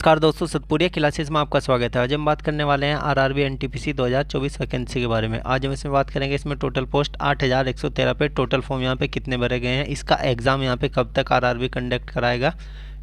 नमस्कार दोस्तों, सतपुरिया क्लासेस में आपका स्वागत है। आज हम बात करने वाले हैं आरआरबी एनटीपीसी 2024 वैकेंसी के बारे में। आज हम इसमें बात करेंगे, इसमें टोटल पोस्ट 8113 पे, टोटल फॉर्म यहाँ पे कितने भरे गए हैं, इसका एग्ज़ाम यहाँ पे कब तक आरआरबी कंडक्ट कराएगा,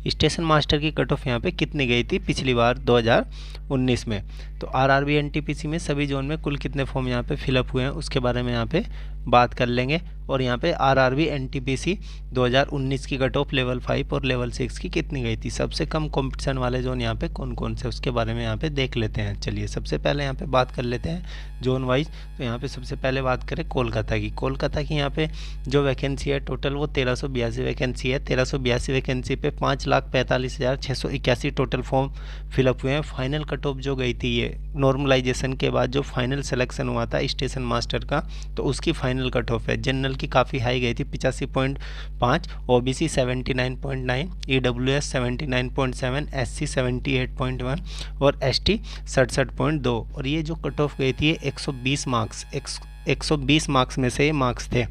स्टेशन मास्टर की कट ऑफ यहाँ पे कितनी गई थी पिछली बार 2019 में। तो आरआरबी एनटीपीसी में सभी जोन में कुल कितने फॉर्म यहाँ पे फिलअप हुए हैं उसके बारे में यहाँ पे बात कर लेंगे। और यहाँ पे आरआरबी एनटीपीसी 2019 की कट ऑफ लेवल 5 और लेवल 6 की कितनी गई थी, सबसे कम कंपटीशन वाले जोन यहाँ पे कौन कौन से, उसके बारे में यहाँ पे देख लेते हैं। चलिए सबसे पहले यहाँ पे बात कर लेते हैं जोन वाइज। तो यहाँ पे सबसे पहले बात करें कोलकाता की। कोलकाता की यहाँ पे जो वैकेंसी है टोटल वो 1382 वैकेंसी है। 1382 वैकेंसी पे 5,45,681 टोटल फॉर्म फिलअप हुए हैं। फाइनल कट ऑफ जो गई थी, ये नॉर्मलाइजेशन के बाद जो फाइनल सिलेक्शन हुआ था स्टेशन मास्टर का, तो उसकी फाइनल कट ऑफ है। जनरल की काफ़ी हाई गई थी 85.5, ओबीसी 79.9, ईडब्ल्यूएस 79.7, एससी 78.1 और एसटी 67.2। और ये जो कट ऑफ गई थी 120 मार्क्स, 120 मार्क्स में से ये मार्क्स थे।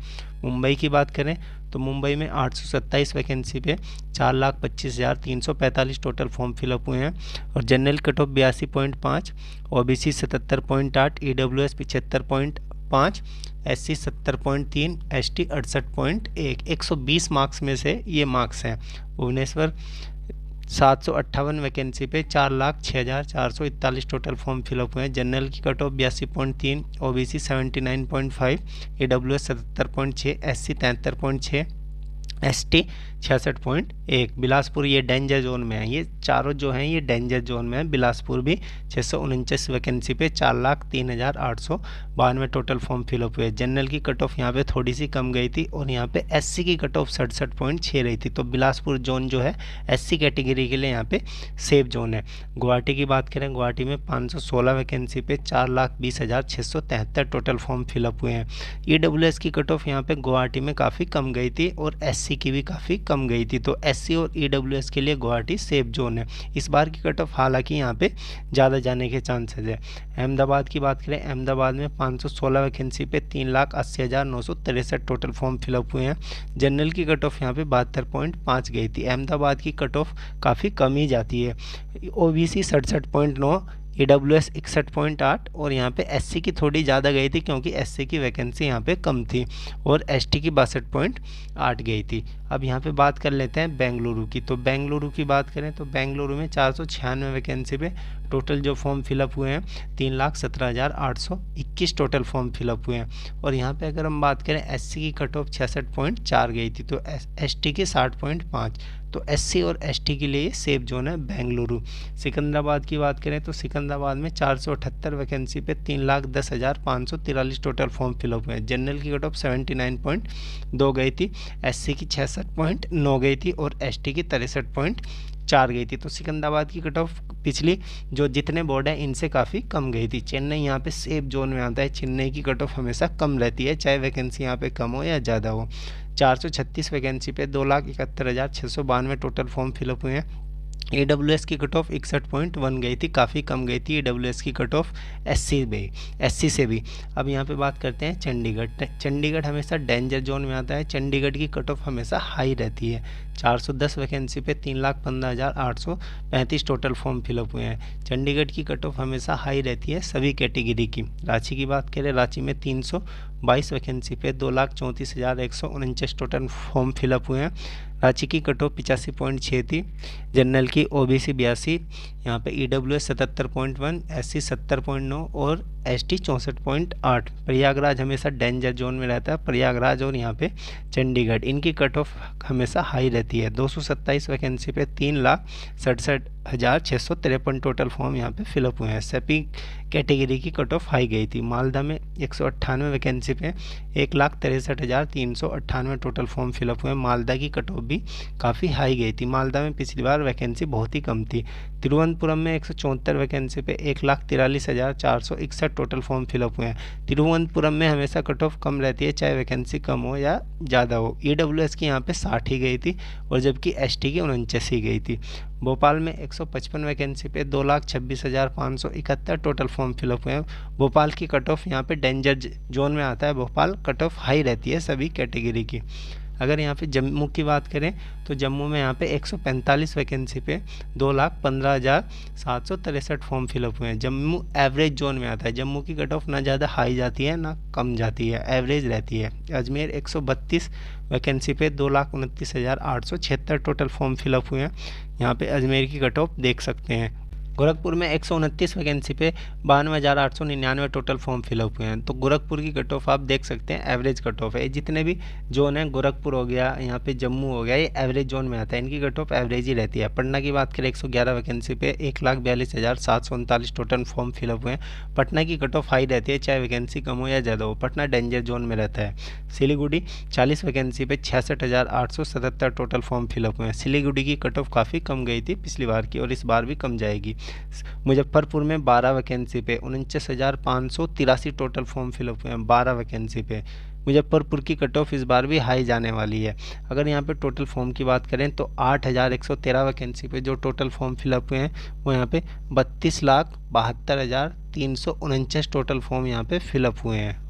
मुंबई की बात करें तो मुंबई में 827 वैकेंसी पे 4,25,345 टोटल फॉर्म फिलअप हुए हैं। और general cut off 82.5, OBC 77.8, EWS 75.5, SC 70.3, ST 68.1। 120 marks में से ये मार्क्स हैं। भुवनेश्वर 758 वैकेंसी पे 4,06,441 टोटल फॉर्म फिलअप हुए हैं। जनरल की cut off 82.3, OBC 79.5, EWS 77.6, SC 73.6, ST 66.1। Bilaspur ये डेंजर जोन में है, ये चारों जो हैं ये डेंजर जोन में है। बिलासपुर भी 649 वैकेंसी पे 4,03,892 टोटल फॉर्म फिलअप हुए। जनरल की कट ऑफ यहाँ पे थोड़ी सी कम गई थी और यहाँ पे एससी की कट ऑफ 67.6 रही थी। तो बिलासपुर जोन जो है एससी कैटेगरी के लिए यहाँ पे सेफ जोन है। गुवाहाटी की बात करें, गुवाहाटी में 516 वैकेंसी पे 4,20,673 टोटल फॉर्म फिलअप हुए हैं। ईडब्ल्यूएस की कट ऑफ यहाँ पे गुवाहाटी में काफ़ी कम गई थी और एससी की भी काफ़ी कम गई थी। तो एससी और ईडब्ल्यूएस के लिए गुवाहाटी सेफ जोन है। इस बार की कट ऑफ हालांकि यहाँ पे ज़्यादा जाने के चांसेस है। अहमदाबाद की बात करें, अहमदाबाद में 516 वैकेंसी पे 3,80,963 टोटल फॉर्म फिलअप हुए हैं। जनरल की कट ऑफ यहाँ पे 72.5 गई थी। अहमदाबाद की कट ऑफ काफ़ी कम ही जाती है। ओबीसी 67.9, ईडब्ल्यूएस 61.8 और यहाँ पे एससी की थोड़ी ज़्यादा गई थी क्योंकि एससी की वैकेंसी यहाँ पे कम थी और एसटी की 62.8 गई थी। अब यहाँ पे बात कर लेते हैं बेंगलुरु की। तो बेंगलुरु की बात करें तो बेंगलुरु में 496 वैकेंसी पे टोटल जो फॉर्म फिलअप हुए हैं 3,17,821 टोटल फॉर्म फिलअप हुए हैं। और यहाँ पे अगर हम बात करें एससी की कट ऑफ 66.4 गई थी, तो एसटी की 60.5। तो एससी और एसटी के लिए सेफ जोन है बेंगलुरु। सिकंदराबाद की बात करें तो सिकंदराबाद में 478 वैकेंसी पे 3,10,543 टोटल फॉर्म फिलअप हुए हैं। जनरल की कट ऑफ 79.2 गई थी, एससी की 66.9 गई थी और एसटी की 63.4 गई थी। तो सिकंदराबाद की कट ऑफ पिछली जो जितने बोर्ड हैं इनसे काफ़ी कम गई थी। चेन्नई यहाँ पे सेफ जोन में आता है। चेन्नई की कट ऑफ हमेशा कम रहती है, चाहे वैकेंसी यहाँ पे कम हो या ज़्यादा हो। 436 वैकेंसी पे 2,71,692 टोटल फॉर्म फिलअप हुए हैं। ईडब्ल्यूएस की कट ऑफ 61.1 गई थी, काफ़ी कम गई थी ईडब्ल्यूएस की कट ऑफ एससी से भी। अब यहाँ पे बात करते हैं चंडीगढ़। चंडीगढ़ हमेशा डेंजर जोन में आता है। चंडीगढ़ की कट ऑफ हमेशा हाई रहती है। 410 वैकेंसी पे 3,15,835 टोटल फॉर्म फिलअप हुए हैं। चंडीगढ़ की कट ऑफ हमेशा हाई रहती है सभी कैटेगरी की। रांची की बात करें, रांची में 322 वैकेंसी पे 2,34,149 टोटल फॉर्म फिलअप हुए हैं। रांची की कट ऑफ 85.6 थी। जनरल की ओबीसी 82, यहाँ पे ईडब्ल्यूएस 77.1, एससी 70.9 और एसटी 64.8। प्रयागराज हमेशा डेंजर जोन में रहता है। प्रयागराज और यहाँ पे चंडीगढ़, इनकी कट ऑफ हमेशा हाई रहती है। 227 वैकेंसी पे 3,67,653 टोटल फॉर्म यहाँ पे फिलअप हुए हैं। एसपी कैटेगरी की कट ऑफ हाई गई थी। मालदा में 198 वैकेंसी पे 1,63,398 टोटल फॉर्म फिलअप हुए हैं। मालदा की कट ऑफ भी काफ़ी हाई गई थी। मालदा में पिछली बार वैकेंसी बहुत ही कम थी। तिरुवनंतपुरम में 174 वैकेंसी पे 1,43,461 टोटल फॉर्म फिलअप हुए हैं। तिरुवनंतपुरम में हमेशा कट ऑफ कम रहती है, चाहे वैकेंसी कम हो या ज़्यादा हो। ईडब्ल्यूएस की यहाँ पे 60 ही गई थी और जबकि एसटी की 49 ही गई थी। भोपाल में 155 वैकेंसी पे 2,26,571 टोटल फॉर्म फिलअप हुए हैं। भोपाल की कट ऑफ यहाँ पे डेंजर जोन में आता है। भोपाल कट ऑफ हाई रहती है सभी कैटेगरी की। अगर यहाँ पे जम्मू की बात करें तो जम्मू में यहाँ पे 145 वैकेंसी पे 2,15,763 फॉर्म फिलअप हुए हैं। जम्मू एवरेज जोन में आता है, जम्मू की कट ऑफ ना ज़्यादा हाई जाती है ना कम जाती है, एवरेज रहती है। अजमेर 132 वैकेंसी पे 2,29,876 टोटल फॉर्म फिलअप हुए हैं। यहाँ पे अजमेर की कट ऑफ देख सकते हैं। गोरखपुर में 129 वैकेंसी पे 52,899 टोटल फॉर्म फिलअप हुए हैं। तो गोरखपुर की कट ऑफ आप देख सकते हैं, एवरेज कट ऑफ है। जितने भी जोन हैं, गोरखपुर हो गया, यहाँ पे जम्मू हो गया, ये एवरेज जोन में आता है, इनकी कट ऑफ एवरेज ही रहती है। पटना की बात करें 111 वैकेंसी पे 1,42,739 टोटल फॉर्म फिलअप हुए हैं। पटना की कट ऑफ हाई रहती है, चाहे वैकेंसी कम हो या ज़्यादा हो, पटना डेंजर जोन में रहता है। सिलीगुड़ी 40 वैकेंसी पे 66,877 टोटल फॉर्म फिलअप हुए हैं। सिलीगुड़ी की कट ऑफ काफ़ी कम गई थी पिछली बार की और इस बार भी कम जाएगी। मुजफ्फरपुर में 12 वैकेंसी पे 49,583 टोटल फॉर्म फिलअप हुए हैं। 12 वैकेंसी पे मुजफ्फरपुर की कट ऑफ इस बार भी हाई जाने वाली है। अगर यहाँ पे टोटल फॉर्म की बात करें तो 8,113 वैकेंसी पे जो टोटल फॉर्म फिलअप हुए हैं वो यहाँ पे 32,72,349 टोटल फॉर्म यहाँ पे फिलअप हुए हैं।